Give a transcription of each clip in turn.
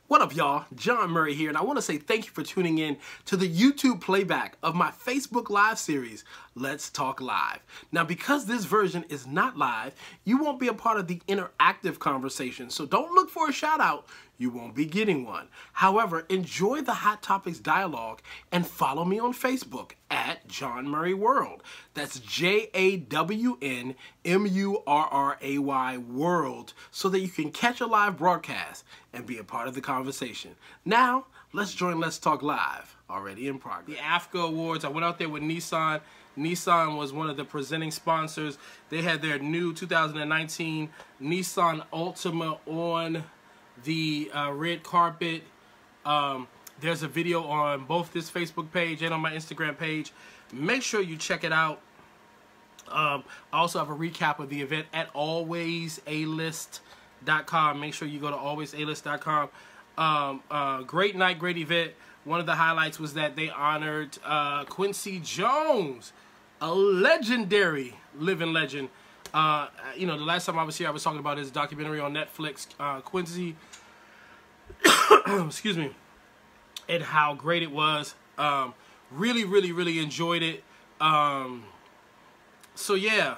What up, y'all? John Murray here, and I want to say thank you for tuning in to the YouTube playback of my Facebook Live series, Let's Talk Live. Now, because this version is not live, you won't be a part of the interactive conversation, so don't look for a shout out. You won't be getting one. However, enjoy the Hot Topics dialogue and follow me on Facebook at Jawn Murray World. That's JAWNMURRAY World, so that you can catch a live broadcast and be a part of the conversation. Now, let's join Let's Talk Live, already in progress. The AFCA Awards, I went out there with Nissan. Nissan was one of the presenting sponsors. They had their new 2019 Nissan Altima on the red carpet. There's a video on both this Facebook page and on my Instagram page. Make sure you check it out. I also have a recap of the event at alwaysalist.com. Make sure you go to alwaysalist.com. Great night, great event. One of the highlights was that they honored Quincy Jones, a legendary living legend. You know, the last time I was here, I was talking about his documentary on Netflix, Quincy, excuse me, and how great it was. Really enjoyed it. So yeah,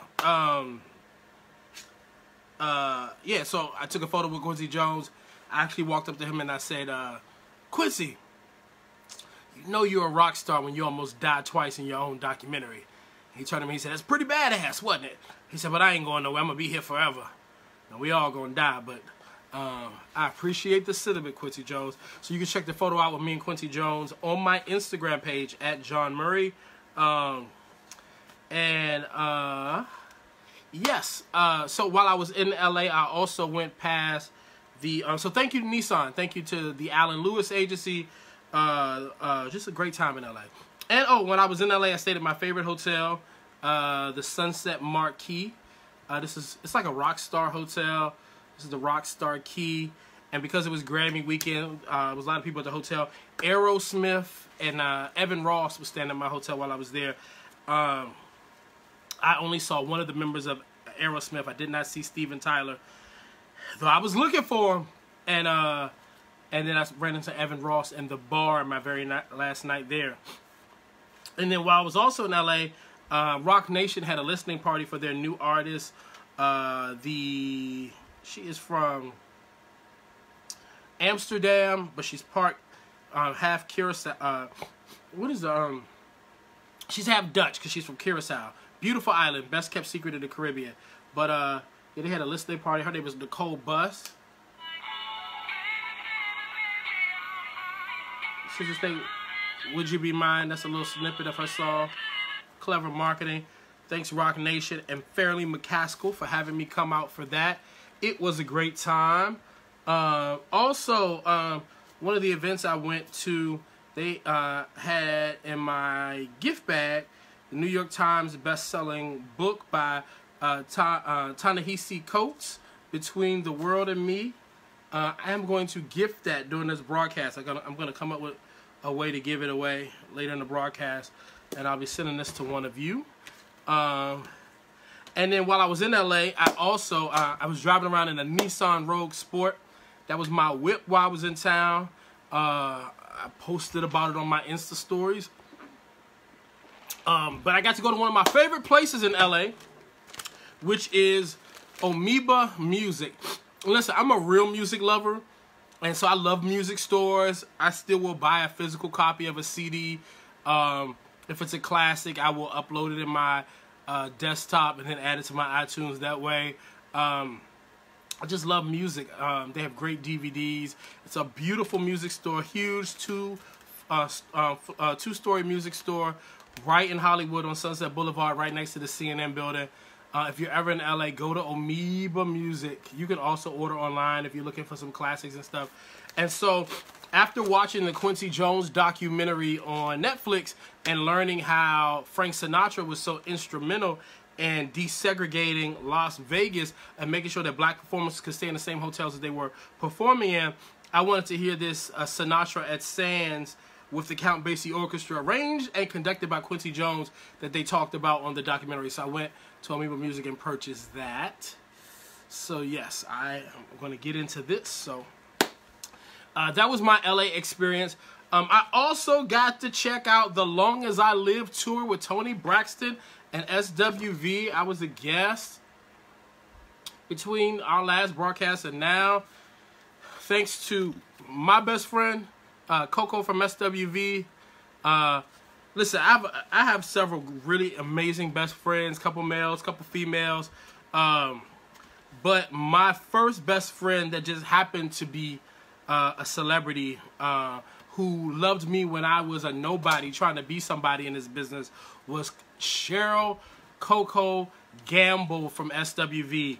yeah. So I took a photo with Quincy Jones. I actually walked up to him and I said, Quincy, you know you're a rock star when you almost died twice in your own documentary. He turned to me and he said, that's pretty badass, wasn't it? He said, but I ain't going nowhere. I'm going to be here forever. And we all going to die, but I appreciate the sentiment, Quincy Jones. So you can check the photo out with me and Quincy Jones on my Instagram page at Jawn Murray. Yes, so while I was in LA, I also went past the, so thank you to Nissan. Thank you to the Alan Lewis Agency. Just a great time in LA. And oh, when I was in LA, I stayed at my favorite hotel, the Sunset Marquis. It's like a rock star hotel. This is the Rock Star Key. And because it was Grammy weekend, there was a lot of people at the hotel. Aerosmith and Evan Ross was staying at my hotel while I was there. I only saw one of the members of Aerosmith. I did not see Steven Tyler, though I was looking for him. And then I ran into Evan Ross in the bar my very last night there. And then while I was also in LA, Rock Nation had a listening party for their new artist. She is from Amsterdam, but she's part half Curacao. She's half Dutch because she's from Curacao. Beautiful island, best kept secret in the Caribbean. But yeah, they had a listening party. Her name was Nicole Buss. She just think, Would You Be Mine? That's a little snippet of her song. Clever marketing. Thanks Rock Nation and Fairleigh McCaskill for having me come out for that. It was a great time. Also, one of the events I went to, they had in my gift bag the New York Times best-selling book by Ta-Nehisi Coates, Between the World and Me. I am going to gift that during this broadcast. I'm gonna come up with a way to give it away later in the broadcast, and I'll be sending this to one of you. And then while I was in LA, I also I was driving around in a Nissan Rogue Sport. That was my whip while I was in town. I posted about it on my Insta stories. But I got to go to one of my favorite places in LA, which is Amoeba Music. Listen, I'm a real music lover, and so I love music stores. I still will buy a physical copy of a CD. If it's a classic, I will upload it in my desktop and then add it to my iTunes that way. I just love music. They have great DVDs. It's a beautiful music store, huge two-story music store right in Hollywood on Sunset Boulevard, right next to the CNN building. If you're ever in LA, go to Amoeba Music. You can also order online if you're looking for some classics and stuff. And so, after watching the Quincy Jones documentary on Netflix and learning how Frank Sinatra was so instrumental in desegregating Las Vegas and making sure that black performers could stay in the same hotels that they were performing in, I wanted to hear this Sinatra at Sands with the Count Basie Orchestra, arranged and conducted by Quincy Jones, that they talked about on the documentary. So I went to Amoeba Music and purchased that. So yes, I am going to get into this. So That was my LA experience. I also got to check out the Long As I Live tour with Tony Braxton and SWV. I was a guest between our last broadcast and now. Thanks to my best friend, Coco from SWV. Listen, I have several really amazing best friends, couple males, couple females. But my first best friend that just happened to be a celebrity who loved me when I was a nobody trying to be somebody in this business was Cheryl Coco Gamble from SWV.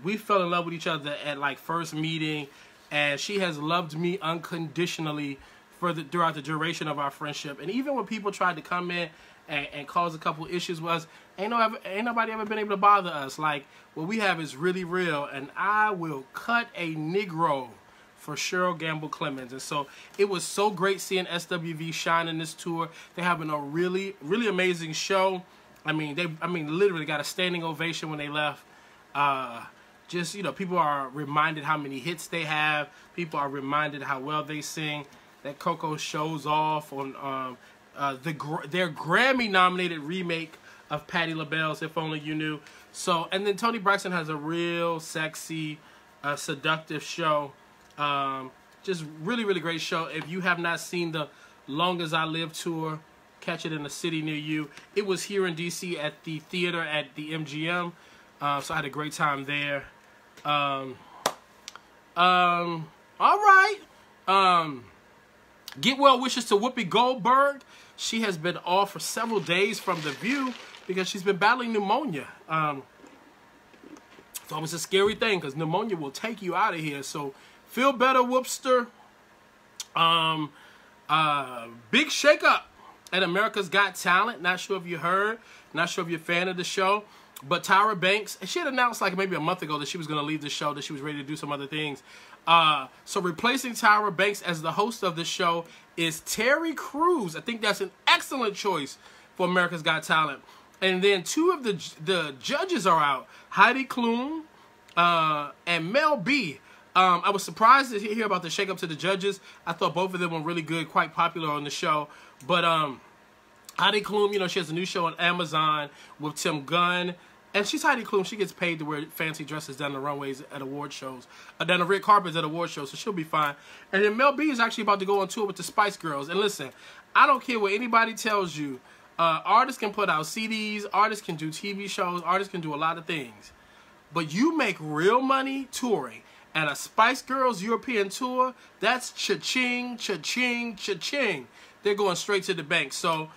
We fell in love with each other at like first meeting, and she has loved me unconditionally throughout the duration of our friendship. And even when people tried to come in and cause a couple issues with us, ain't nobody ever been able to bother us. Like, what we have is really real, and I will cut a Negro for Cheryl Gamble Clemens. And so it was so great seeing SWV shine in this tour. They're having a really, really amazing show. I mean, literally got a standing ovation when they left. Just, you know, people are reminded how many hits they have. People are reminded how well they sing. That Coco shows off on their Grammy-nominated remake of Patti LaBelle's If Only You Knew. So, and then Tony Braxton has a real sexy, seductive show. Just really, really great show. If you have not seen the Long As I Live tour, catch it in a city near you. It was here in D.C. at the theater at the MGM. So I had a great time there. All right. Get well wishes to Whoopi Goldberg. She has been off for several days from The View because she's been battling pneumonia. It's always a scary thing because pneumonia will take you out of here. So feel better, Whoopster. Big shakeup at America's Got Talent. Not sure if you heard. Not sure if you're a fan of the show. But Tyra Banks, she had announced like maybe a month ago that she was going to leave the show, that she was ready to do some other things. So replacing Tyra Banks as the host of the show is Terry Crews. I think that's an excellent choice for America's Got Talent. And then two of the judges are out, Heidi Klum and Mel B. I was surprised to hear about the shakeup to the judges. I thought both of them were really good, quite popular on the show. But Heidi Klum, you know, she has a new show on Amazon with Tim Gunn. And she's Heidi Klum. She gets paid to wear fancy dresses down the runways at award shows, down the red carpets at award shows, so she'll be fine. And then Mel B is actually about to go on tour with the Spice Girls. And listen, I don't care what anybody tells you. Artists can put out CDs, artists can do TV shows, artists can do a lot of things. But you make real money touring. And a Spice Girls European tour, that's cha-ching, cha-ching, cha-ching. They're going straight to the bank. So,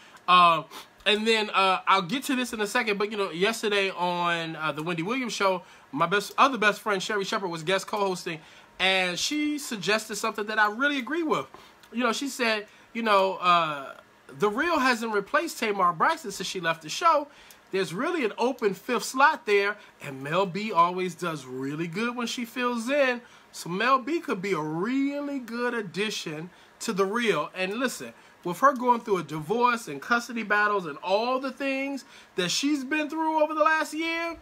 and then I'll get to this in a second, but, you know, yesterday on the Wendy Williams show, my other best friend, Sherry Shepherd, was guest co-hosting, and she suggested something that I really agree with. You know, she said, you know, The Real hasn't replaced Tamar Braxton since she left the show. There's really an open fifth slot there, and Mel B always does really good when she fills in. So Mel B could be a really good addition to The Real. And listen, with her going through a divorce and custody battles and all the things that she's been through over the last year,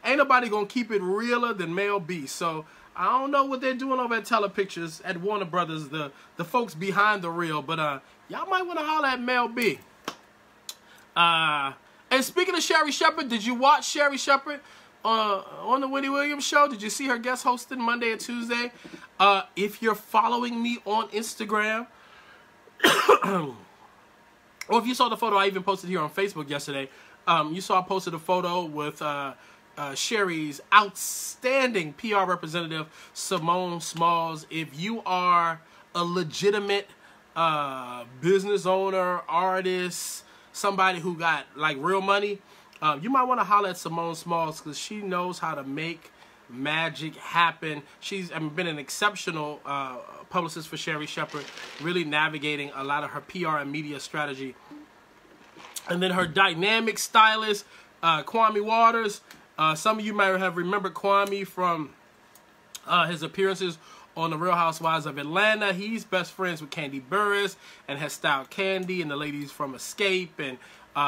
ain't nobody gonna keep it realer than Mel B. So I don't know what they're doing over at Telepictures at Warner Brothers, the folks behind The Real, but y'all might want to holler at Mel B. And speaking of Sherry Shepherd, did you watch Sherry Shepherd on the Wendy Williams show? Did you see her guest hosting Monday and Tuesday? If you're following me on Instagram, or if you saw the photo I even posted here on Facebook yesterday, you saw I posted a photo with Sherry's outstanding PR representative, Simone Smalls. If you are a legitimate business owner, artist, somebody who got like real money, you might want to holler at Simone Smalls because she knows how to make magic happen. She's been an exceptional publicist for Sherry Shepherd, really navigating a lot of her PR and media strategy. And then her dynamic stylist, Kwame Waters. Some of you might have remembered Kwame from his appearances on The Real Housewives of Atlanta. He's best friends with Kandi Burruss and has styled Kandi and the ladies from Escape. And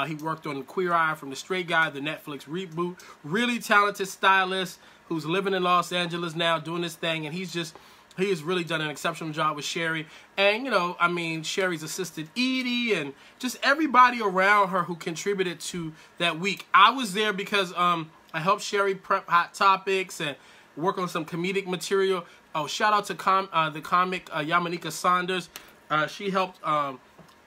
he worked on Queer Eye from the Straight Guy, the Netflix reboot. Really talented stylist who's living in Los Angeles now doing this thing. And he's just He has really done an exceptional job with Sherry. And, you know, I mean, Sherry's assisted Edie and just everybody around her who contributed to that week. I was there because I helped Sherry prep Hot Topics and work on some comedic material. Oh, shout out to the comic Yamanika Saunders. She helped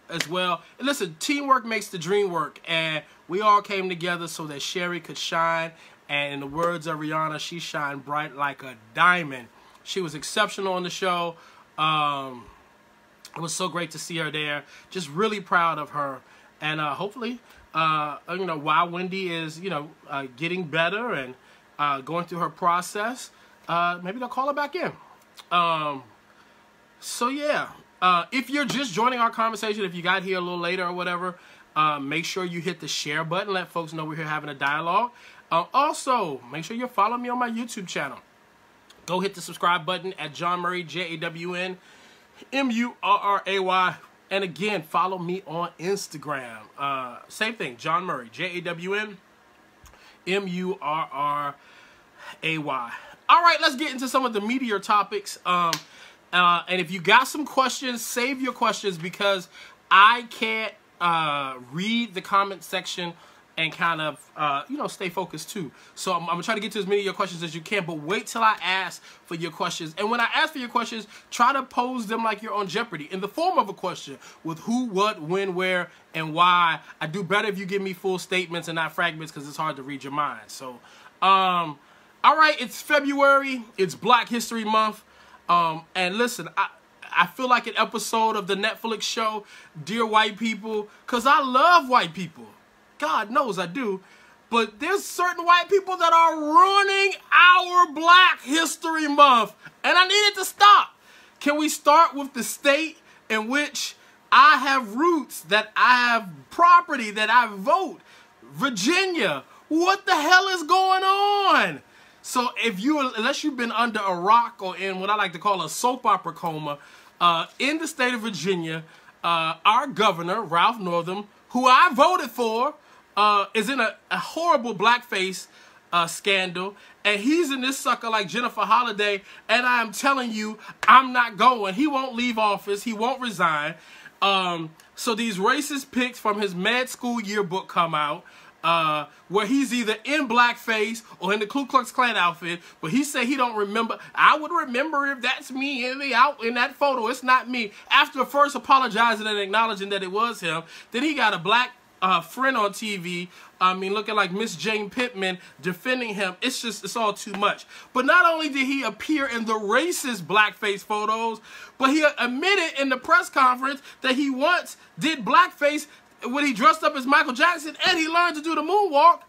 as well. And listen, teamwork makes the dream work. And we all came together so that Sherry could shine. And in the words of Rihanna, she shined bright like a diamond. She was exceptional on the show. It was so great to see her there. Just really proud of her. And hopefully, you know, while Wendy is, you know, getting better and going through her process, maybe they'll call her back in. So, yeah. If you're just joining our conversation, if you got here a little later or whatever, make sure you hit the share button. Let folks know we're here having a dialogue. Also, make sure you follow me on my YouTube channel. Go hit the subscribe button at Jawn Murray, Jawn Murray. And again, follow me on Instagram. Same thing, Jawn Murray, Jawn Murray. All right, let's get into some of the meatier topics. And if you got some questions, save your questions because I can't read the comment section and kind of, you know, stay focused too. So I'm going to try to get to as many of your questions as you can, but wait till I ask for your questions. And when I ask for your questions, try to pose them like you're on Jeopardy in the form of a question with who, what, when, where, and why. I do better if you give me full statements and not fragments because it's hard to read your mind. So, all right, it's February. It's Black History Month. And listen, I feel like an episode of the Netflix show, Dear White People, because I love white people. God knows I do. But there's certain white people that are ruining our Black History Month. And I need it to stop. Can we start with the state in which I have roots, that I have property, that I vote? Virginia. What the hell is going on? So unless you've been under a rock or in what I like to call a soap opera coma, in the state of Virginia, our governor, Ralph Northam, who I voted for, is in a horrible blackface scandal, and he's in this sucker like Jennifer Holliday, and I'm telling you, I'm not going. He won't leave office. He won't resign. So these racist pics from his med school yearbook come out, where he's either in blackface or in the Ku Klux Klan outfit, but he said he don't remember. I would remember if that's me in that photo. It's not me. After first apologizing and acknowledging that it was him, then he got a black friend on TV, I mean, looking like Miss Jane Pittman, defending him. It's all too much. But not only did he appear in the racist blackface photos, but he admitted in the press conference that he once did blackface when he dressed up as Michael Jackson and he learned to do the moonwalk.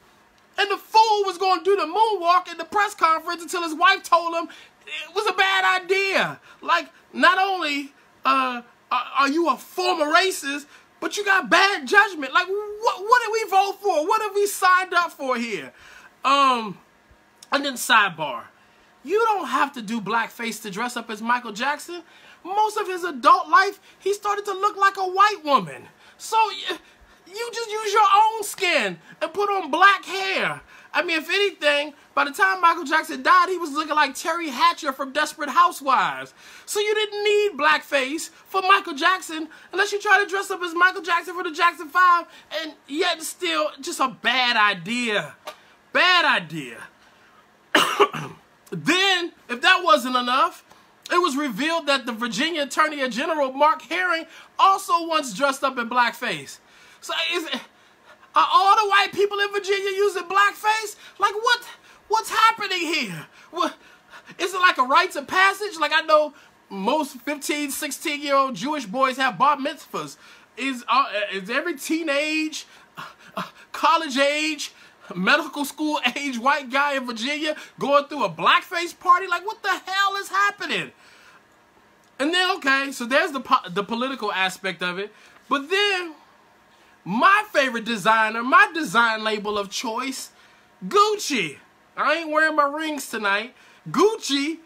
And the fool was going to do the moonwalk in the press conference until his wife told him it was a bad idea. Like, not only are you a former racist, but you got bad judgment. Like, what did we vote for? What have we signed up for here? And then sidebar. You don't have to do blackface to dress up as Michael Jackson. Most of his adult life, he started to look like a white woman. So you just use your own skin and put on black hair. I mean, if anything, by the time Michael Jackson died, he was looking like Terry Hatcher from Desperate Housewives. So you didn't need blackface for Michael Jackson unless you try to dress up as Michael Jackson for the Jackson 5, and yet still just a bad idea. Bad idea. Then, if that wasn't enough, it was revealed that the Virginia Attorney General, Mark Herring, also once dressed up in blackface. So are all the white people in Virginia using blackface? Like, what's happening here? Is it like a rites of passage? Like, I know most 15, 16-year-old Jewish boys have bar mitzvahs. Is every teenage, college age, medical school age white guy in Virginia going through a blackface party? Like, what the hell is happening? And then, okay, so there's the political aspect of it. But then, my favorite designer, my design label of choice, Gucci. I ain't wearing my rings tonight. Gucci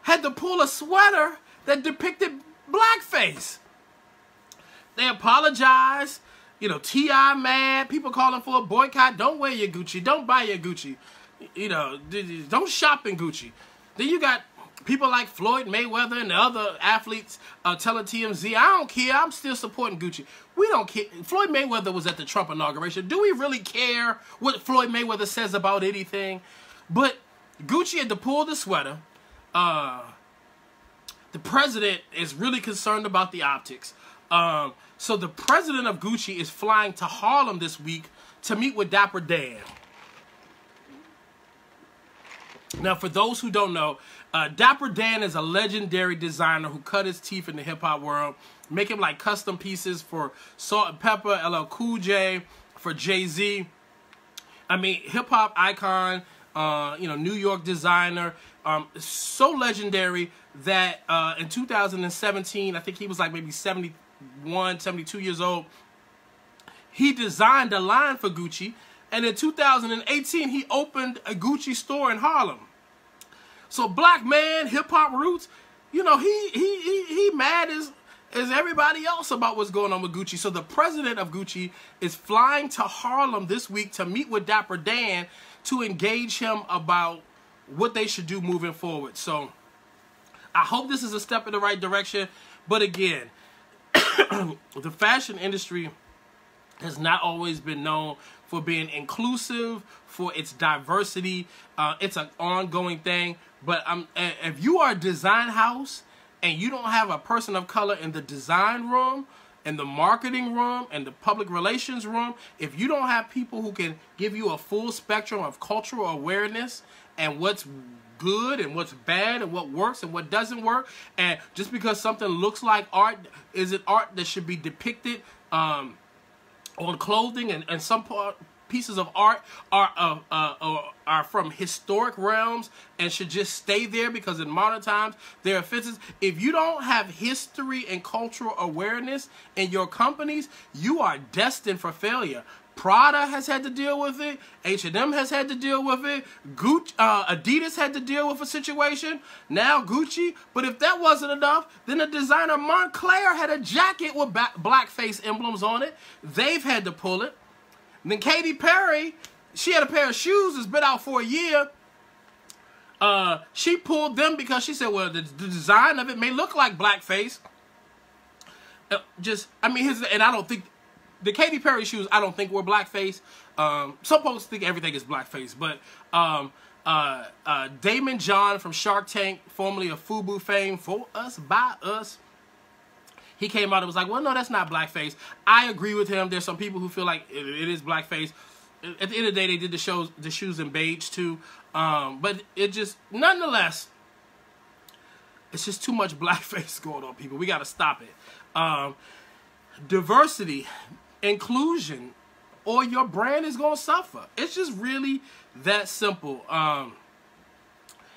had to pull a sweater that depicted blackface. They apologized. You know, T.I. mad. People calling for a boycott. Don't wear your Gucci. Don't buy your Gucci. You know, don't shop in Gucci. Then you got people like Floyd Mayweather and the other athletes telling TMZ, I don't care, I'm still supporting Gucci. We don't care. Floyd Mayweather was at the Trump inauguration. Do we really care what Floyd Mayweather says about anything? But Gucci had to pull the sweater. The president is really concerned about the optics. So the president of Gucci is flying to Harlem this week to meet with Dapper Dan. Now, for those who don't know, Dapper Dan is a legendary designer who cut his teeth in the hip-hop world, making like custom pieces for Salt and Pepper, LL Cool J, for Jay-Z. I mean, hip-hop icon, New York designer, so legendary that in 2017, I think he was like maybe 71, 72 years old, he designed a line for Gucci, and in 2018, he opened a Gucci store in Harlem. So black man, hip-hop roots, you know, he mad as everybody else about what's going on with Gucci. So the president of Gucci is flying to Harlem this week to meet with Dapper Dan to engage him about what they should do moving forward. So I hope this is a step in the right direction. But again, the fashion industry has not always been known for being inclusive, for its diversity. It's an ongoing thing. But if you are a design house and you don't have a person of color in the design room, in the marketing room, and the public relations room, if you don't have people who can give you a full spectrum of cultural awareness and what's good and what's bad and what works and what doesn't work, and just because something looks like art, is it art that should be depicted on clothing, and some pieces of art are from historic realms and should just stay there because in modern times they're offenses. If you don't have history and cultural awareness in your companies, you are destined for failure. Prada has had to deal with it. H&M has had to deal with it. Adidas had to deal with a situation. Now Gucci. But if that wasn't enough, then the designer Montclair had a jacket with blackface emblems on it. They've had to pull it. And then Katy Perry, she had a pair of shoes that's been out for a year. She pulled them because she said, well, the design of it may look like blackface. And I don't think the Katy Perry shoes, I don't think were blackface. Some folks think everything is blackface, but Damon Jawn from Shark Tank, formerly of FUBU fame, For Us, By Us, he came out and was like, well, no, that's not blackface. I agree with him. There's some people who feel like it is blackface. At the end of the day, they did the shoes in beige too. But it just, nonetheless, it's just too much blackface going on, people. We got to stop it. Diversity, inclusion, or your brand is going to suffer. It's just really that simple.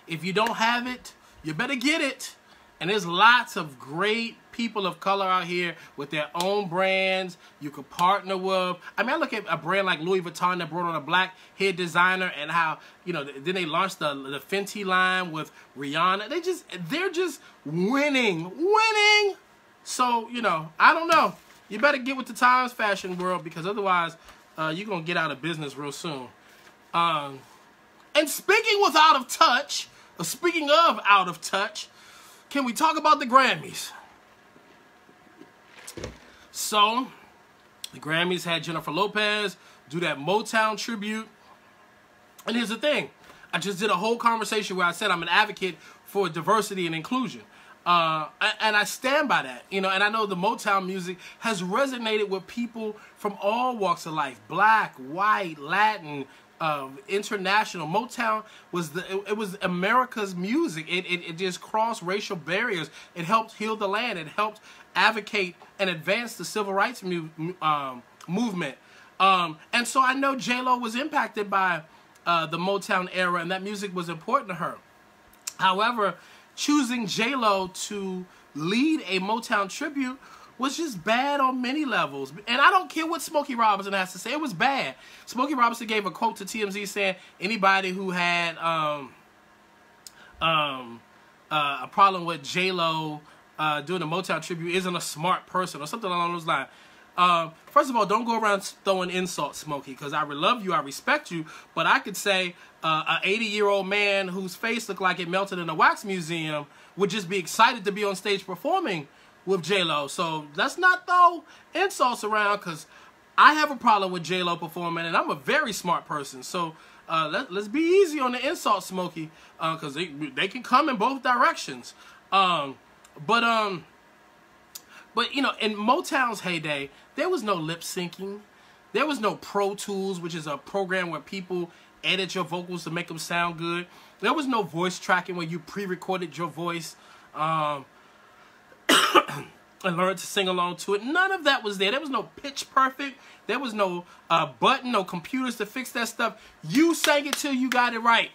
If you don't have it, you better get it. And there's lots of great people of color out here with their own brands you could partner with. I mean, I look at a brand like Louis Vuitton that brought on a black head designer, and how, then they launched the Fenty line with Rihanna. They're just winning. So, I don't know. You better get with the times, fashion world, because otherwise you're going to get out of business real soon. And speaking of out of touch, can we talk about the Grammys? So, the Grammys had Jennifer Lopez do that Motown tribute. And here's the thing. I just did a whole conversation where I said I'm an advocate for diversity and inclusion. And I stand by that. And I know the Motown music has resonated with people from all walks of life. Black, white, Latin, international. Motown was it was America's music. It just crossed racial barriers. It helped heal the land. It helped advocate and advance the civil rights movement. And so I know J.Lo was impacted by the Motown era, and that music was important to her. However, choosing J.Lo to lead a Motown tribute was just bad on many levels. And I don't care what Smokey Robinson has to say. It was bad. Smokey Robinson gave a quote to TMZ saying anybody who had a problem with J.Lo doing the Motown tribute isn't a smart person, or something along those lines. First of all, don't go around throwing insults, Smokey, because I love you, I respect you, but I could say an 80-year-old man whose face looked like it melted in a wax museum would just be excited to be on stage performing with J.Lo. So let's not throw insults around, because I have a problem with J.Lo performing, and I'm a very smart person. So let's be easy on the insults, Smokey, because they can come in both directions. But you know, in Motown's heyday, there was no lip syncing. There was no Pro Tools, which is a program where people edit your vocals to make them sound good. There was no voice tracking where you pre-recorded your voice and learned to sing along to it. None of that was there. There was no Pitch Perfect. There was no button, no computers to fix that stuff. You sang it till you got it right.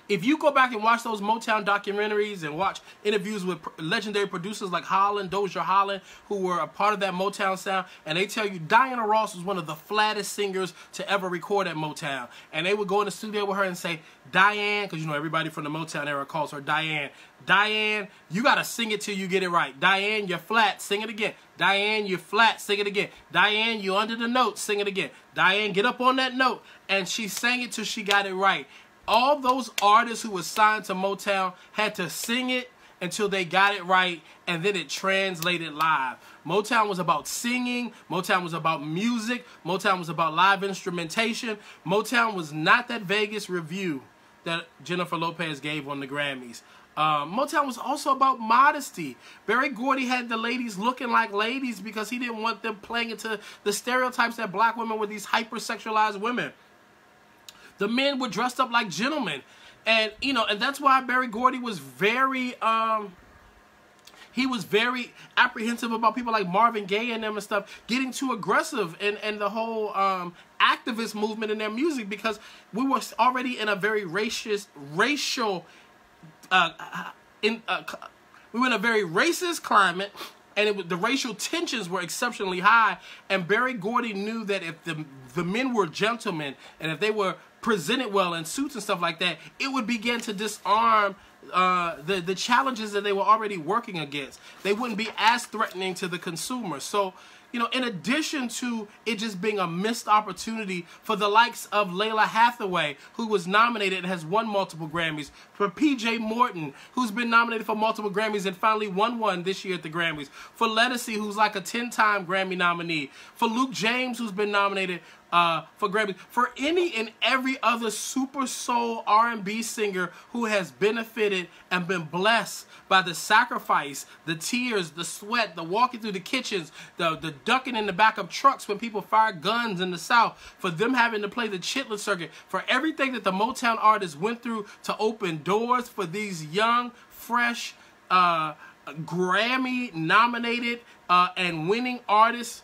If you go back and watch those Motown documentaries and watch interviews with legendary producers like Dozier Holland, who were a part of that Motown sound, and they tell you Diana Ross was one of the flattest singers to ever record at Motown. And they would go in the studio with her and say, Diane, because you know everybody from the Motown era calls her Diane. Diane, you got to sing it till you get it right. Diane, you're flat, sing it again. Diane, you're flat, sing it again. Diane, you're under the note, sing it again. Diane, get up on that note. And she sang it till she got it right. All those artists who were signed to Motown had to sing it until they got it right, and then it translated live. Motown was about singing. Motown was about music. Motown was about live instrumentation. Motown was not that Vegas review that Jennifer Lopez gave on the Grammys. Motown was also about modesty. Berry Gordy had the ladies looking like ladies because he didn't want them playing into the stereotypes that black women were these hypersexualized women. The men were dressed up like gentlemen. And, you know, and that's why Berry Gordy was very, he was very apprehensive about people like Marvin Gaye and them and stuff getting too aggressive and the whole activist movement in their music, because we were already in a very we were in a very racist climate, and the racial tensions were exceptionally high. And Berry Gordy knew that if the men were gentlemen and if they were presented well in suits and stuff like that, it would begin to disarm the challenges that they were already working against. They wouldn't be as threatening to the consumer. So, you know, in addition to it just being a missed opportunity for the likes of Layla Hathaway, who was nominated and has won multiple Grammys, for P.J. Morton, who's been nominated for multiple Grammys and finally won one this year at the Grammys, for Ledisi, who's like a 10-time Grammy nominee, for Luke James, who's been nominated for Grammy, for any and every other super soul R&B singer who has benefited and been blessed by the sacrifice, the tears, the sweat, the walking through the kitchens, the ducking in the back of trucks when people fire guns in the South, for them having to play the chitlin circuit, for everything that the Motown artists went through to open doors for these young, fresh, Grammy-nominated and winning artists.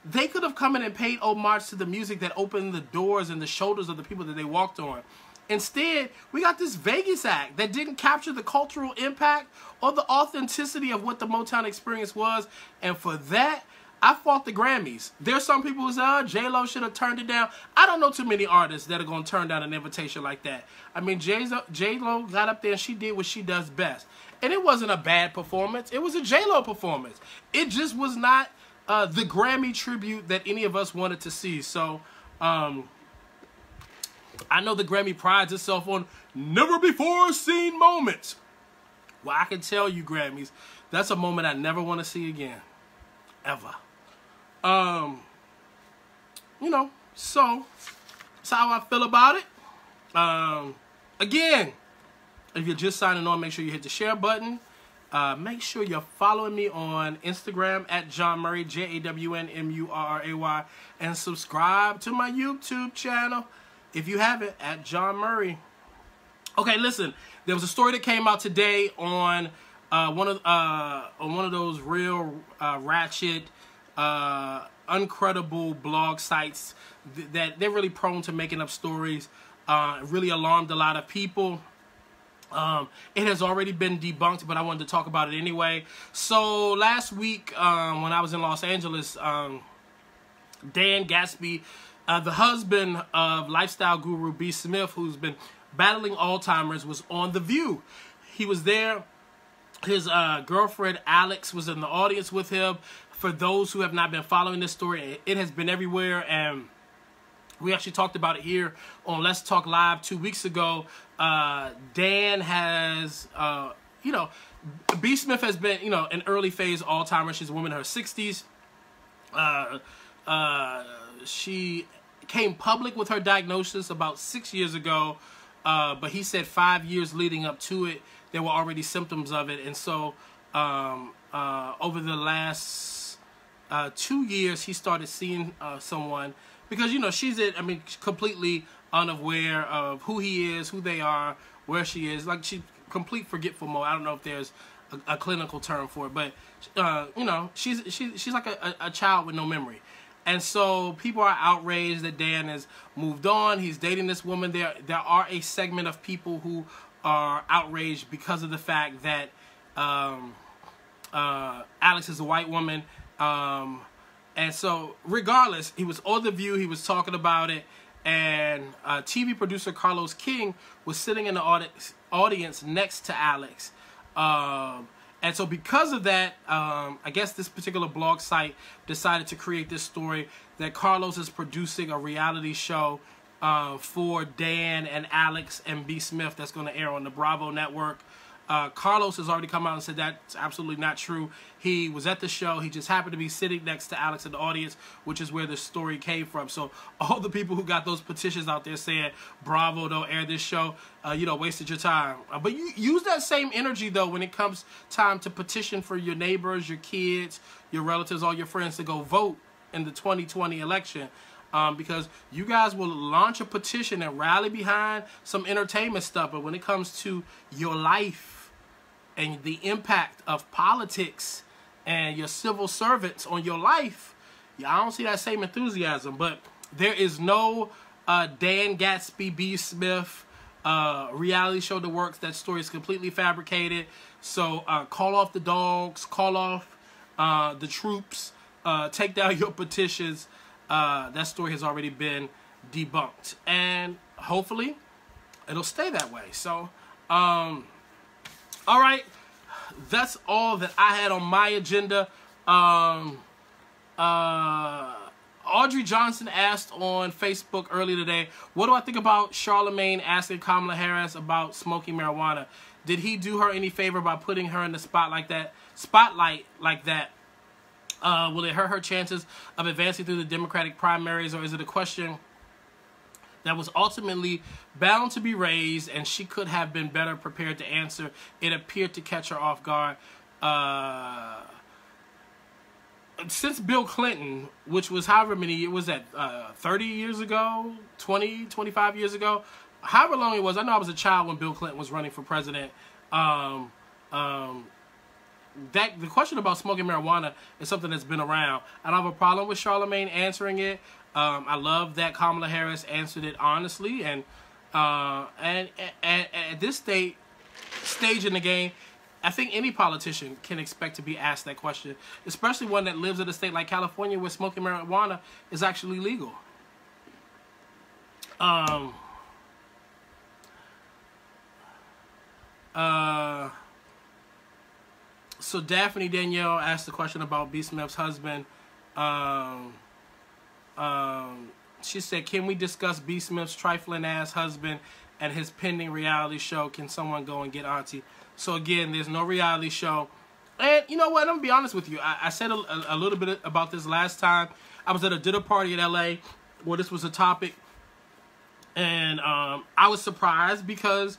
They could have come in and paid homage to the music that opened the doors and the shoulders of the people that they walked on. Instead, we got this Vegas act that didn't capture the cultural impact or the authenticity of what the Motown experience was. And for that, I fought the Grammys. There's some people who say, J.Lo should have turned it down. I don't know too many artists that are going to turn down an invitation like that. I mean, J.Lo got up there and she did what she does best. And it wasn't a bad performance. It was a J.Lo performance. It just was not the Grammy tribute that any of us wanted to see. So, I know the Grammy prides itself on never-before-seen moments. Well, I can tell you, Grammys, that's a moment I never want to see again. Ever. You know, so that's how I feel about it. Again, if you're just signing on, make sure you hit the share button. Make sure you're following me on Instagram at Jawn Murray, JAWNMURRAY, and subscribe to my YouTube channel if you haven't, at Jawn Murray. Okay, listen, there was a story that came out today on one of those real ratchet, uncredible blog sites that they're really prone to making up stories. Really alarmed a lot of people. It has already been debunked, but I wanted to talk about it anyway. So last week, when I was in Los Angeles, Dan Gatsby, the husband of lifestyle guru B. Smith, who's been battling Alzheimer's, was on The View. He was there His girlfriend Alex was in the audience with him. For those who have not been following this story, it has been everywhere, and we actually talked about it here on Let's Talk Live 2 weeks ago. Dan has, you know, B. Smith has been, you know, an early phase Alzheimer's. She's a woman in her 60s. She came public with her diagnosis about 6 years ago, but he said 5 years leading up to it, there were already symptoms of it. And so over the last 2 years, he started seeing someone, because, you know, she's, completely unaware of who he is, who they are, where she is. Like, she's complete forgetful mode. I don't know if there's a clinical term for it, but, you know, she's like a child with no memory. And so people are outraged that Dan has moved on. He's dating this woman. There are a segment of people who are outraged because of the fact that Alex is a white woman. And so regardless, he was on The View. He was talking about it. And TV producer Carlos King was sitting in the audience next to Alex. And so because of that, I guess this particular blog site decided to create this story that Carlos is producing a reality show for Dan and Alex and B. Smith that's going to air on the Bravo network. Carlos has already come out and said that's absolutely not true. He was at the show. He just happened to be sitting next to Alex in the audience, which is where the story came from. So all the people who got those petitions out there saying, Bravo, don't air this show, you know, wasted your time. But you use that same energy, though, when it comes time to petition for your neighbors, your kids, your relatives, all your friends to go vote in the 2020 election. Because you guys will launch a petition and rally behind some entertainment stuff. But when it comes to your life and the impact of politics and your civil servants on your life, I don't see that same enthusiasm. But there is no Dan Gatsby, B. Smith reality show that works. That story is completely fabricated. So call off the dogs, call off the troops, take down your petitions. That story has already been debunked, and hopefully it'll stay that way. So, all right, that's all that I had on my agenda. Audrey Johnson asked on Facebook earlier today, what do I think about Charlemagne asking Kamala Harris about smoking marijuana? Did he do her any favor by putting her in the spotlight like that? Will it hurt her chances of advancing through the Democratic primaries, or is it a question that was ultimately bound to be raised and she could have been better prepared to answer? It appeared to catch her off guard. Since Bill Clinton, which was however many, it was that 30 years ago, 20, 25 years ago, however long it was. I know I was a child when Bill Clinton was running for president. The question about smoking marijuana is something that's been around. I don't have a problem with Charlemagne answering it. I love that Kamala Harris answered it honestly, and at this stage in the game, I think any politician can expect to be asked that question, especially one that lives in a state like California where smoking marijuana is actually legal. So Daphne Danielle asked the question about B. Smith's husband. She said, can we discuss B. Smith's trifling ass husband and his pending reality show? Can someone go and get Auntie? So again, there's no reality show. And you know what? I'm going to be honest with you. I said a little bit about this last time. I was at a dinner party in L.A. where this was a topic. And I was surprised because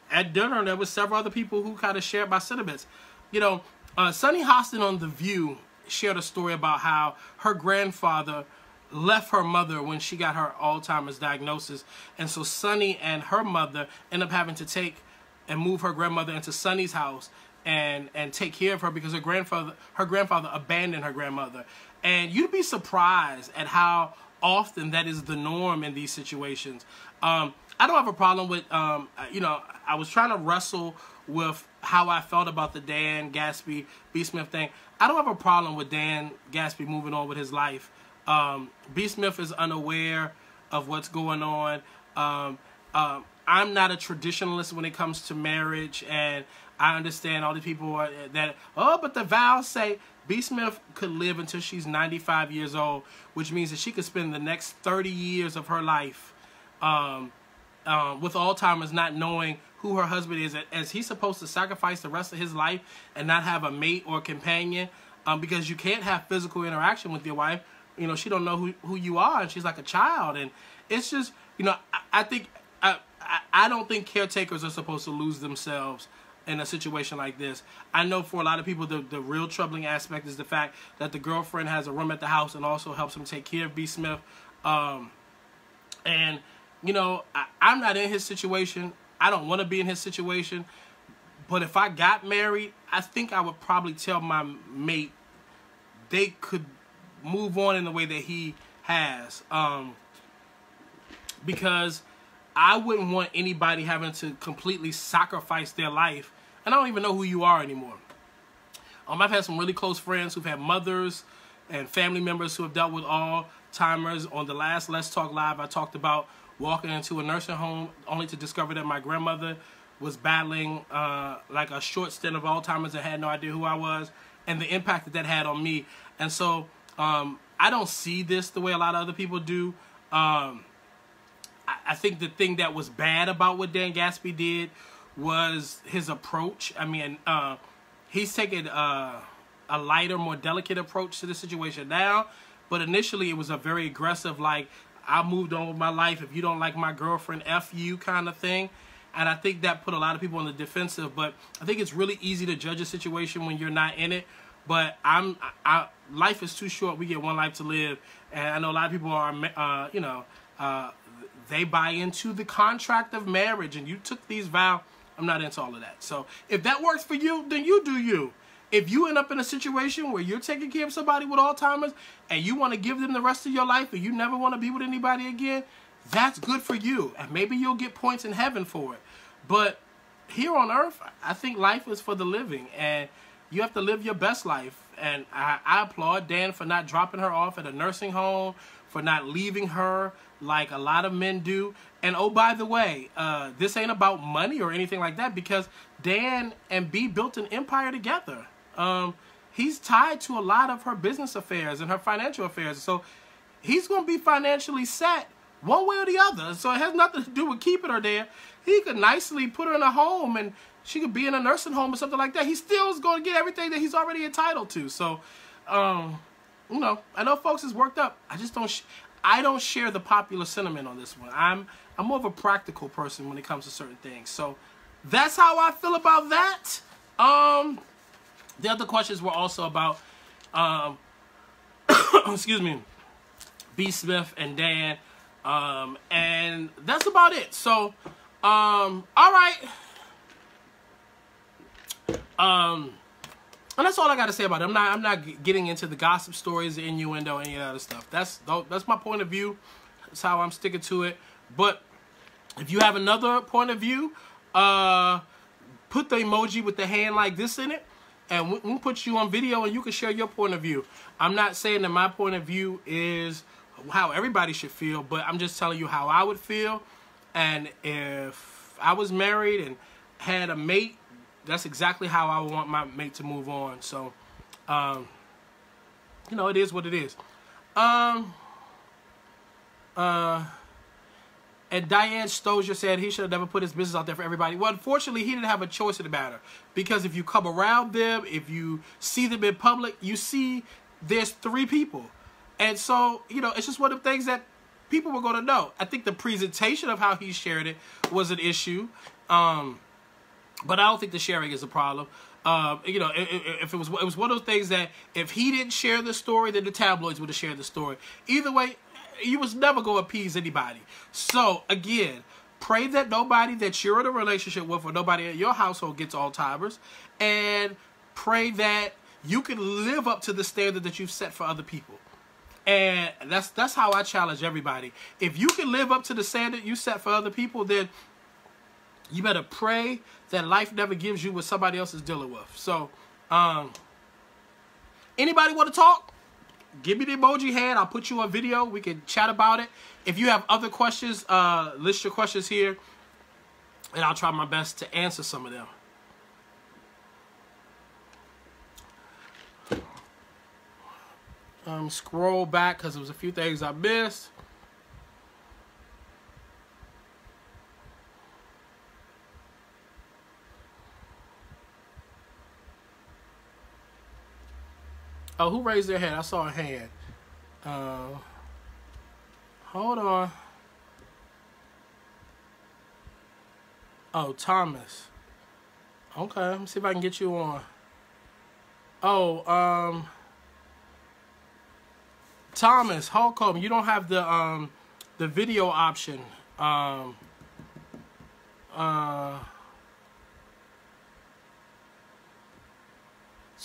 at dinner there was several other people who kind of shared my sentiments. You know, Sunny Hostin on The View shared a story about how her grandfather left her mother when she got her Alzheimer's diagnosis. And so Sunny and her mother ended up having to take and move her grandmother into Sunny's house and take care of her because her grandfather abandoned her grandmother. And you'd be surprised at how often that is the norm in these situations. I don't have a problem with, you know, I was trying to wrestle with how I felt about the Dan Gatsby, B. Smith thing. I don't have a problem with Dan Gatsby moving on with his life. B. Smith is unaware of what's going on. I'm not a traditionalist when it comes to marriage, and I understand all the people that, oh, but the vows say B. Smith could live until she's 95 years old, which means that she could spend the next 30 years of her life with Alzheimer's, not knowing who her husband is, as he's supposed to sacrifice the rest of his life and not have a mate or companion, because you can't have physical interaction with your wife. You know, she don't know who you are, and she's like a child. And it's just, you know, I don't think caretakers are supposed to lose themselves in a situation like this. I know for a lot of people, the real troubling aspect is the fact that the girlfriend has a room at the house and also helps him take care of B. Smith. And, you know, I'm not in his situation. I don't want to be in his situation. But if I got married, I think I would probably tell my mate they could move on in the way that he has. Because I wouldn't want anybody having to completely sacrifice their life. And I don't even know who you are anymore. I've had some really close friends who've had mothers and family members who have dealt with Alzheimer's. On the last Let's Talk Live, I talked about walking into a nursing home only to discover that my grandmother was battling like a short stint of Alzheimer's and had no idea who I was, and the impact that had on me. And so I don't see this the way a lot of other people do. I think the thing that was bad about what Dan Gatsby did was his approach. I mean, he's taken a lighter, more delicate approach to the situation now, but initially it was a very aggressive, like, I moved on with my life. If you don't like my girlfriend, F you kind of thing. And I think that put a lot of people on the defensive. But I think it's really easy to judge a situation when you're not in it. But life is too short. We get one life to live. And I know a lot of people are, they buy into the contract of marriage. And you took these vows. I'm not into all of that. So if that works for you, then you do you. If you end up in a situation where you're taking care of somebody with Alzheimer's and you want to give them the rest of your life and you never want to be with anybody again, that's good for you. And maybe you'll get points in heaven for it. But here on earth, I think life is for the living. And you have to live your best life. And I applaud Dan for not dropping her off at a nursing home, for not leaving her like a lot of men do. And oh, by the way, this ain't about money or anything like that, because Dan and B built an empire together. He's tied to a lot of her business affairs and her financial affairs. So he's going to be financially set one way or the other. So it has nothing to do with keeping her there. He could nicely put her in a home and she could be in a nursing home or something like that. He still is going to get everything that he's already entitled to. So, you know, I know folks is worked up. I don't share the popular sentiment on this one. I'm more of a practical person when it comes to certain things. So that's how I feel about that. The other questions were also about, excuse me, B. Smith and Dan, and that's about it. So, all right, and that's all I got to say about it. I'm not getting into the gossip stories, the innuendo, any of that other stuff. That's my point of view. That's how I'm sticking to it. But if you have another point of view, put the emoji with the hand like this in it. And we'll put you on video and you can share your point of view. I'm not saying that my point of view is how everybody should feel, but I'm just telling you how I would feel. And if I was married and had a mate, that's exactly how I would want my mate to move on. So, you know, it is what it is. And Diane Stozier said he should have never put his business out there for everybody. Well, unfortunately, he didn't have a choice in the matter. Because if you come around them, if you see them in public, you see there's 3 people. And so, you know, it's just one of the things that people were going to know. I think the presentation of how he shared it was an issue. But I don't think the sharing is a problem. You know, if it was one of those things that if he didn't share the story, then the tabloids would have shared the story. Either way, you was never going to appease anybody. So, again, pray that nobody that you're in a relationship with or nobody in your household gets Alzheimer's. And pray that you can live up to the standard that you've set for other people. And that's how I challenge everybody. If you can live up to the standard you set for other people, then you better pray that life never gives you what somebody else is dealing with. So, anybody want to talk? Give me the emoji hand. I'll put you on video. We can chat about it. If you have other questions, list your questions here, and I'll try my best to answer some of them. Scroll back because there was a few things I missed. Oh, who raised their hand? I saw a hand. Hold on. Oh, Thomas. Okay, let me see if I can get you on. Oh, Thomas, Hulk Hogan, you don't have the video option. So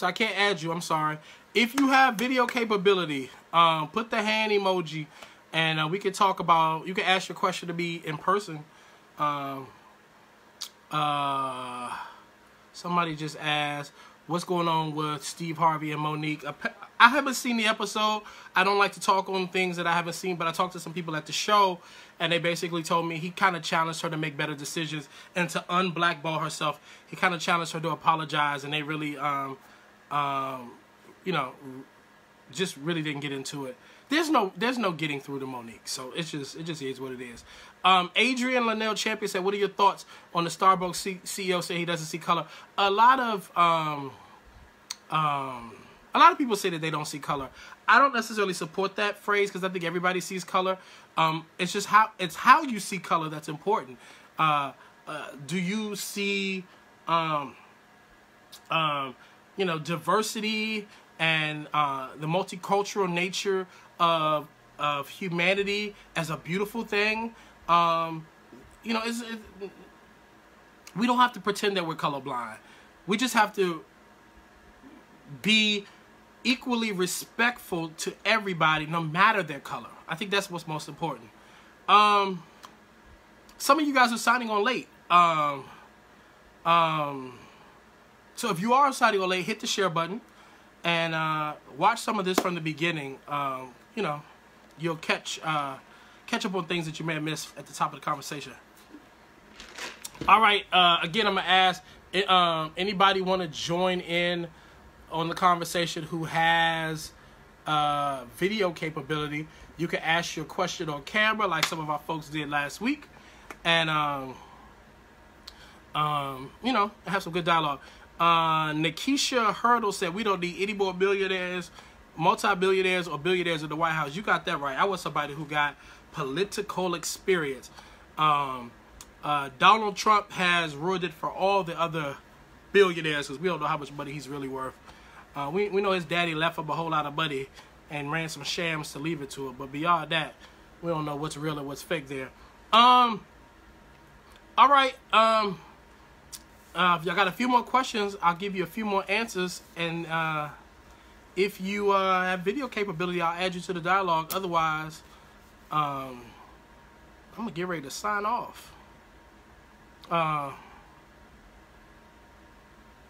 I can't add you. I'm sorry. If you have video capability, put the hand emoji, and we can talk about. You can ask your question to me in person. Somebody just asked, what's going on with Steve Harvey and Monique? I haven't seen the episode. I don't like to talk on things that I haven't seen, but I talked to some people at the show, and they basically told me he kind of challenged her to make better decisions and to unblackball herself. He kind of challenged her to apologize, and they really, you know, just really didn't get into it. There's no getting through to Monique, so it just is what it is. Adrian Linnell Champion said, "What are your thoughts on the Starbucks CEO saying he doesn't see color?" A lot of people say that they don't see color. I don't necessarily support that phrase because I think everybody sees color. It's just how you see color that's important. Do you see you know, diversity and the multicultural nature of humanity as a beautiful thing? You know, we don't have to pretend that we're colorblind. We just have to be equally respectful to everybody, no matter their color. I think that's what's most important. Some of you guys are signing on late. So if you are signing on late, hit the share button and watch some of this from the beginning. You know, you'll catch up on things that you may have missed at the top of the conversation. All right, again, I'm going to ask, anybody want to join in on the conversation who has video capability? You can ask your question on camera like some of our folks did last week. And, you know, have some good dialogue. Nikisha Hurdle said, we don't need any more billionaires, multi-billionaires, or billionaires in the White House. You got that right. I was somebody who got political experience. Donald Trump has ruined it for all the other billionaires because we don't know how much money he's really worth. We know his daddy left him a whole lot of money and ran some shams to leave it to him. But beyond that, we don't know what's real and what's fake there. All right. If y'all got a few more questions, I'll give you a few more answers. And if you have video capability, I'll add you to the dialogue. Otherwise, I'm going to get ready to sign off.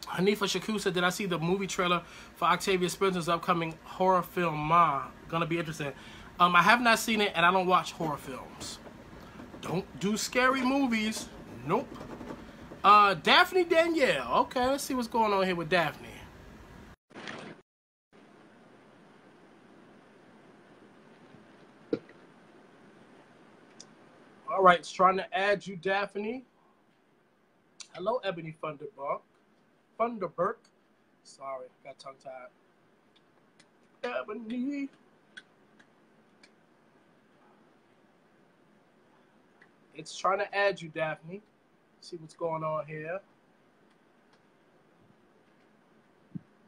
Hanifa Shaku said, did I see the movie trailer for Octavia Spencer's upcoming horror film, Ma? Gonna be interesting. I have not seen it, and I don't watch horror films. Don't do scary movies. Nope. Daphne Danielle. Okay, let's see what's going on here with Daphne. All right, it's trying to add you, Daphne. Hello, Ebony Thunderberg. Sorry, got tongue-tied. Ebony. It's trying to add you, Daphne. See what's going on here.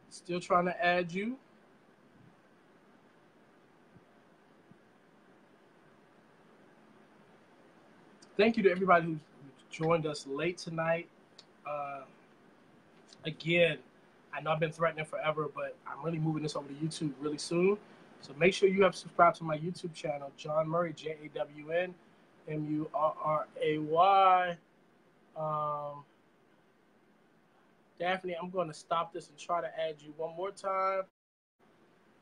Still trying to add you. Thank you to everybody who joined us late tonight. Again, I know I've been threatening forever, but I'm really moving this over to YouTube really soon. So make sure you have subscribed to my YouTube channel, Jawn Murray, JAWN MURRAY. Daphne, I'm going to stop this and try to add you one more time.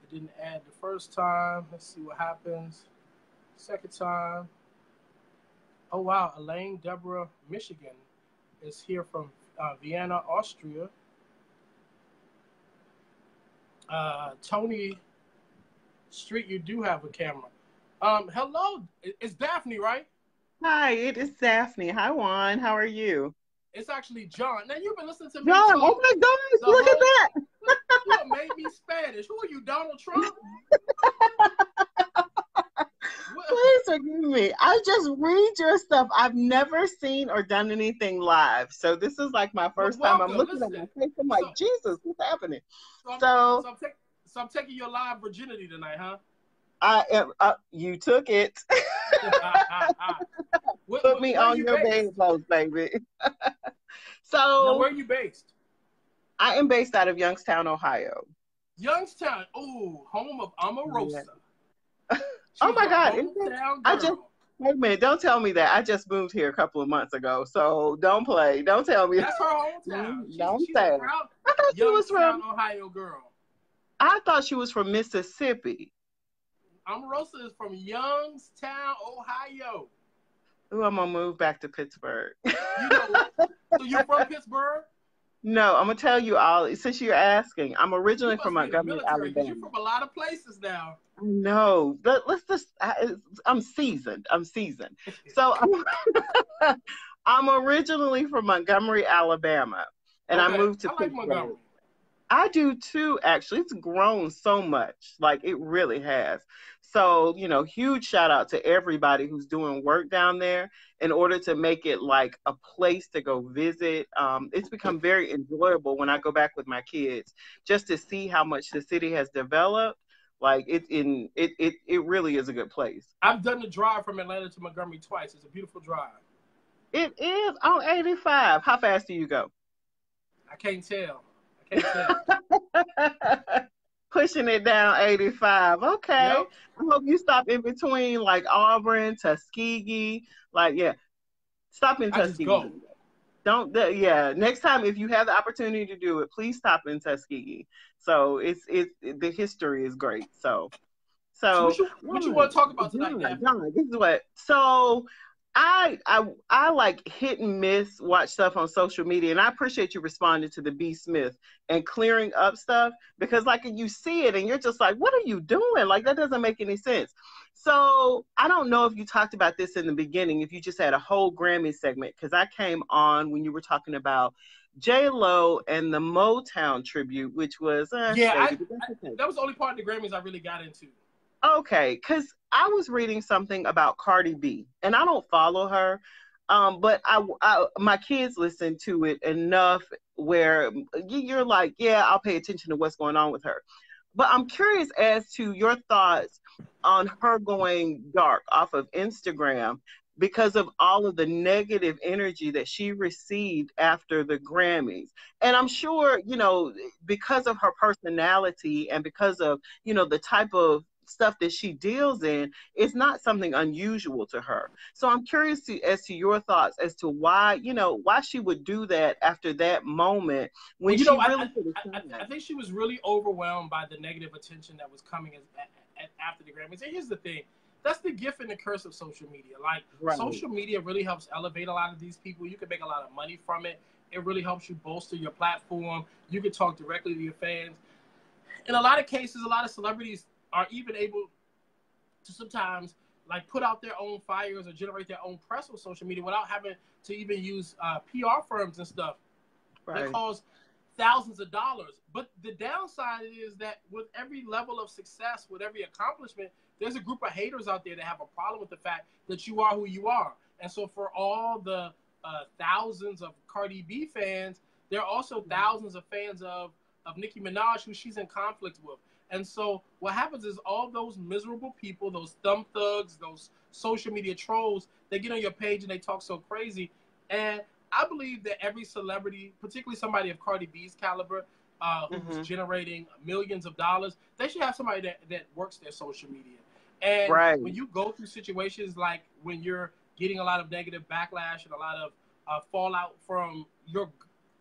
It didn't add the first time. Let's see what happens. Second time. Oh, wow. Elaine Deborah, Michigan is here from Vienna, Austria. Tony Street, you do have a camera. Hello, it's Daphne, right? Hi, it is Daphne. Hi, Juan. How are you? It's actually John. Now you've been listening to me John, oh talk my gosh, the look at whole. that. You have made me Spanish. Who are you, Donald Trump? What? Please forgive me. I just read your stuff. I've never seen or done anything live. So this is like my first time. I'm Welcome. looking at Listen. my face. I'm So, like, Jesus, what's happening? so I'm, So so I'm, so I'm taking your live virginity tonight, huh? I am, you took it. Put me Where are on you your based? bedpost, baby. Now, So where are you based? I am based out of Youngstown, Ohio. Youngstown. Ooh, home of Yeah. Omarosa. Oh She's my a God. hometown I just, girl. wait a minute. Don't tell me that. I just moved here a couple of months ago. So don't play. Don't tell me. That's her hometown. Don't She's a say. proud I thought she was Youngstown, from, Ohio girl. I thought she was from Mississippi. Omarosa is from Youngstown, Ohio. Ooh, I'm gonna move back to Pittsburgh. You know, so you're from Pittsburgh? No, I'm gonna tell you all. Since you're asking, I'm You originally from must be in the Montgomery, military because you're Alabama. from a lot of places now. I know. Let's just. I'm seasoned. I'm seasoned. So I'm originally from Montgomery, Alabama, and I Okay, moved to I like Pittsburgh. Montgomery. I do too, actually. It's grown so much. Like it really has. So, huge shout out to everybody who's doing work down there in order to make it like a place to go visit. It's become very enjoyable when I go back with my kids just to see how much the city has developed. Like it really is a good place. I've done the drive from Atlanta to Montgomery twice. It's a beautiful drive. It is on 85. How fast do you go? I can't tell. I can't tell. Pushing it down 85. Okay. Yep. I hope you stop in between like Auburn, Tuskegee. Like, yeah, stop in I just Tuskegee. go. Don't, yeah. Next time, if you have the opportunity to do it, please stop in Tuskegee. So the history is great. So, So so what you want to talk about tonight, John, Daphne? this is what. So I like hit and miss watch stuff on social media, and I appreciate you responding to the B Smith and clearing up stuff because like you see it and you're just like, what are you doing? Like that doesn't make any sense. So I don't know if you talked about this in the beginning, if you just had a whole Grammy segment, because I came on when you were talking about J.Lo and the Motown tribute, which was Yeah, shady, but that's okay. that was the only part of the Grammys I really got into. Okay, because I was reading something about Cardi B, and I don't follow her, but my kids listen to it enough where you're like, yeah, I'll pay attention to what's going on with her. But I'm curious as to your thoughts on her going dark off of Instagram because of all of the negative energy that she received after the Grammys. And I'm sure, because of her personality and because of, the type of stuff that she deals in, it's not something unusual to her. So I'm curious as to your thoughts as to why she would do that after that moment Well, when she really could have I said think she was really overwhelmed by the negative attention that was coming after the Grammys. And here's the thing. That's the gift and the curse of social media. Like, right. social media really helps elevate a lot of these people. You can make a lot of money from it. It really helps you bolster your platform. You can talk directly to your fans. In a lot of cases, a lot of celebrities are even able to sometimes like put out their own fires or generate their own press on social media without having to even use PR firms and stuff that Right. cost thousands of dollars. But the downside is that with every level of success, with every accomplishment, there's a group of haters out there that have a problem with the fact that you are who you are. And so for all the thousands of Cardi B fans, there are also thousands of fans of Nicki Minaj who she's in conflict with. And so what happens is all those miserable people, those thumb thugs, those social media trolls, they get on your page and they talk so crazy. And I believe that every celebrity, particularly somebody of Cardi B's caliber, who's generating millions of dollars, they should have somebody that works their social media. And Right. when you go through situations like when you're getting a lot of negative backlash and a lot of fallout from your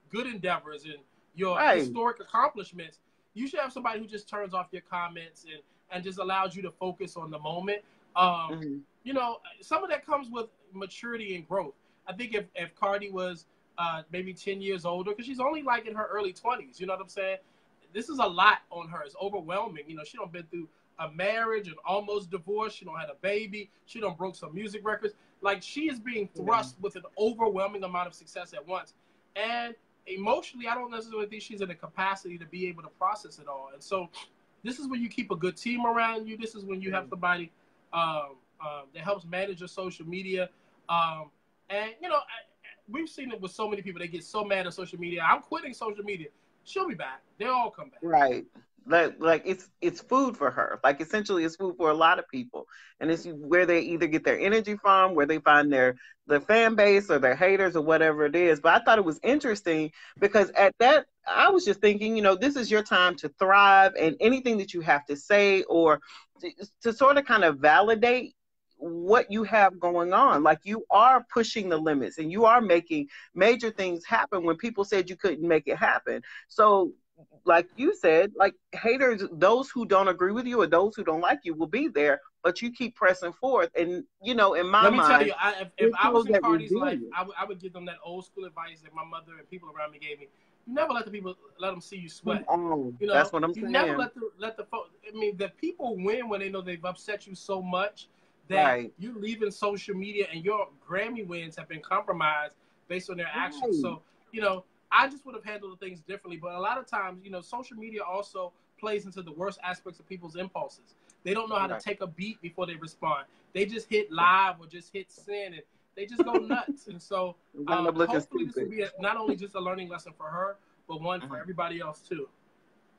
good endeavors and your Right. historic accomplishments, you should have somebody who just turns off your comments and just allows you to focus on the moment. Mhm. Some of that comes with maturity and growth. I think if Cardi was maybe 10 years older, because she's only like in her early 20s, you know what I'm saying? this is a lot on her. It's overwhelming. You know, she done been through a marriage and almost divorced. She done had a baby. She done broke some music records. Like, she is being thrust with an overwhelming amount of success at once. And emotionally, I don't necessarily think she's in the capacity to be able to process it all. And so this is when you keep a good team around you. This is when you have somebody that helps manage your social media. And, you know, we've seen it with so many people. They get so mad at social media. I'm quitting social media. She'll be back. They'll all come back. Right. Like it's food for her. Like, essentially it's food for a lot of people. And it's where they either get their energy from, where they find their fan base or their haters or whatever it is. But I thought it was interesting because at that, I was just thinking, you know, this is your time to thrive, and anything that you have to say or to sort of kind of validate what you have going on. Like, you are pushing the limits and you are making major things happen when people said you couldn't make it happen. So, like you said, like, haters, those who don't agree with you or those who don't like you will be there, but you keep pressing forth. And, you know, in my mind, let me tell you, if I was in Cardi's life, I would give them that old school advice that my mother and people around me gave me. You never let them see you sweat. You know, that's what I'm saying. You never let the folks. I mean, the people win when they know they've upset you so much that you're leaving social media and your Grammy wins have been compromised based on their actions. So, you know, I just would have handled things differently. But a lot of times, you know, social media also plays into the worst aspects of people's impulses. They don't know how to take a beat before they respond. They just hit live or just hit send, and they just go nuts. And so hopefully this will be not only just a learning lesson for her, but one for everybody else too.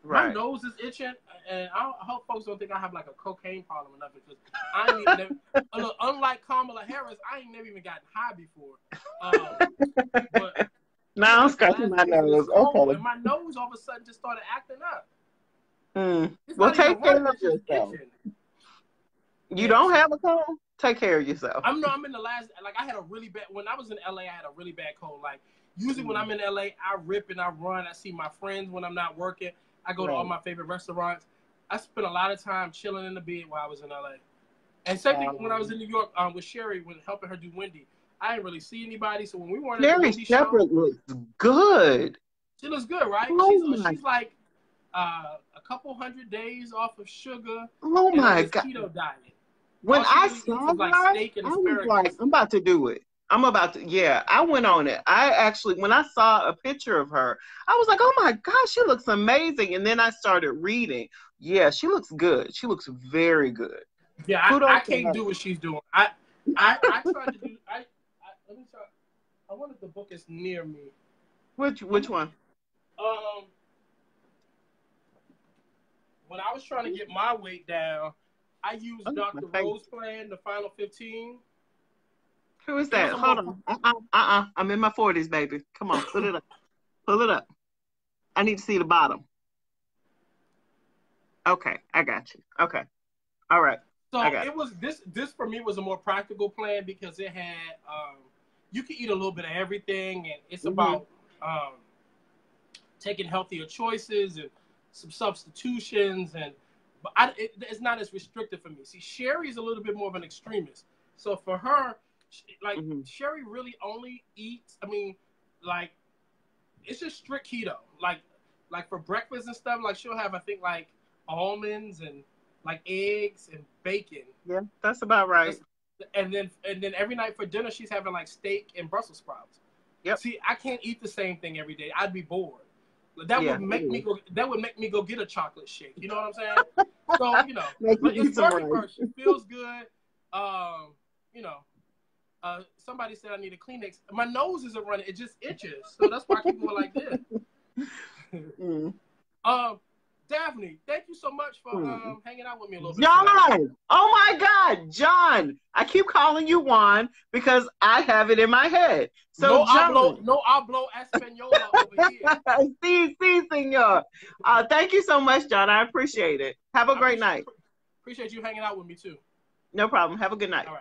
My nose is itching, and I hope folks don't think I have like a cocaine problem or nothing, because I ain't even, unlike Kamala Harris, I ain't never even gotten high before. But now I'm scratching my nose. Okay. And my nose all of a sudden just started acting up. Well, take care of yourself. You don't have a cold? Take care of yourself. I'm in the last, like, I had a really bad, when I was in LA, I had a really bad cold. Like, usually when I'm in LA, I rip and I run. I see my friends when I'm not working. I go to all my favorite restaurants. I spent a lot of time chilling in the bed while I was in LA. And same thing when I was in New York with Sherry, when helping her do Wendy. I didn't really see anybody, so when we weren't at the Wendy show, looks good. She looks good, right? She's like a couple 100 days off of sugar. Oh my God! Keto diet. When I saw her, I was like, I'm about to do it. I went on it. When I saw a picture of her, I was like, oh my gosh, she looks amazing. And then I started reading. Yeah, she looks good. She looks very good. Yeah, I can't do what she's doing. I tried to do, let me try. I wonder if the book is near me. Which one? When I was trying to get my weight down, I used Dr. Rose Plan, the Final 15. Who is that? Hold on. I'm in my 40s, baby. Come on, put it up. Pull it up. I need to see the bottom. Okay, I got you. Okay. All right. So it was this for me was a more practical plan because it had you can eat a little bit of everything, and it's about taking healthier choices and some substitutions, but it's not as restrictive for me. See, Sherry is a little bit more of an extremist. So for her, Sherry really only eats, I mean, like, it's just strict keto. Like for breakfast and stuff, like she'll have, I think, like almonds and like eggs and bacon. Yeah, that's about right. And then every night for dinner, she's having like steak and Brussels sprouts. Yep. See, I can't eat the same thing every day. I'd be bored. That would make me go. That would make me go get a chocolate shake. You know what I'm saying? So you know, but it's working for her. She feels good. You know, somebody said I need a Kleenex. My nose isn't running; it just itches. So that's why I keep going like this. Daphne, thank you so much for hanging out with me a little bit. Jawn! Oh my God, Jawn! I keep calling you Juan because I have it in my head. So no hablo española over here. Sí, señor. Thank you so much, Jawn. I appreciate it. Have a great night. Appreciate you hanging out with me too. No problem. Have a good night. All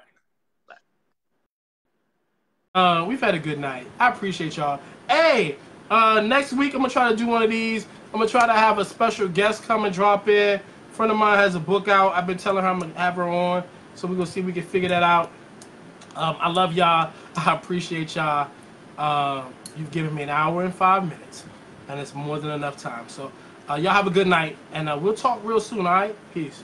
right. We've had a good night. I appreciate y'all. Hey, next week I'm gonna try to do one of these. I'm gonna try to have a special guest come and drop in. A friend of mine has a book out. I've been telling her I'm gonna have her on, so we're gonna see if we can figure that out. I love y'all. I appreciate y'all. You've given me an hour and 5 minutes, and it's more than enough time. So Y'all have a good night, and we'll talk real soon. All right, peace.